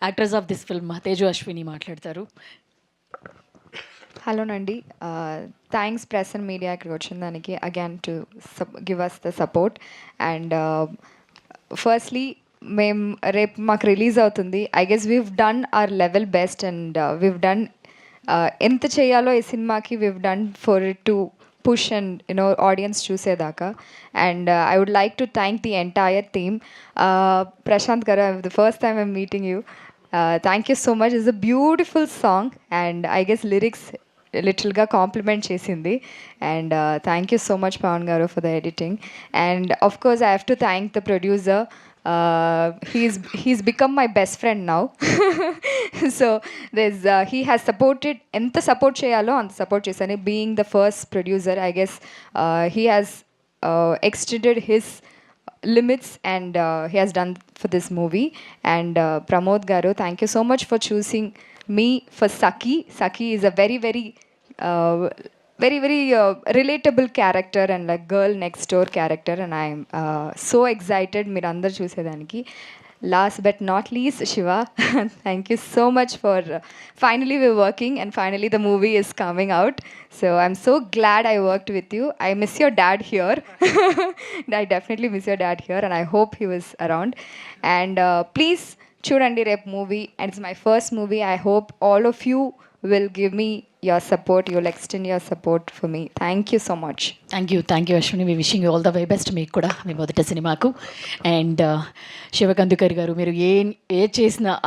Actors of this film Teju Ashwini మాట్లాడతారు. Hello నండి. Thanks press and media ఇక్కడికి వచ్చిన దానికి again to give us the support. And firstly మేము రేపు మాకు రిలీజ్ అవుతుంది. I guess we've done our level best and we've done ఎంత చేయాలో ఈ సినిమాకి we've done for it to push and you know audience చూసేదాకా. And I would like to thank the entire team. Prashanth garu, the first time I'm meeting you. Thank you so much. It's a beautiful song, and I guess lyrics లిటిల్గా compliment చేసింది. And thank you so much Pawan garu for the editing. And of course I have to thank the producer. He's become my best friend now. So he has supported, ఎంత support చేయాలో అంత support చేశాను. Being the first producer, I guess he has extended his limits and he has done for this movie. And Pramod garu, thank you so much for choosing me for Saki is a very relatable character and like girl next door character, and I am so excited మీరు అందరు చూసేదానికి. Last but not least, Shiva, thank you so much for finally we're working and finally the movie is coming out. So I'm so glad I worked with you. I miss your dad here. I definitely miss your dad here, and I hope he was around. And please చూడండి రేపు movie, and it's my first movie. I hope all of you will give me your support. You'll extend your support for me. Thank you so much. Thank you Ashwini. We wishing you all the way best. మీకు కూడా మీ మొదటి సినిమాకు. And శివకందుకర్ గారు, మీరు ఏ చేసిన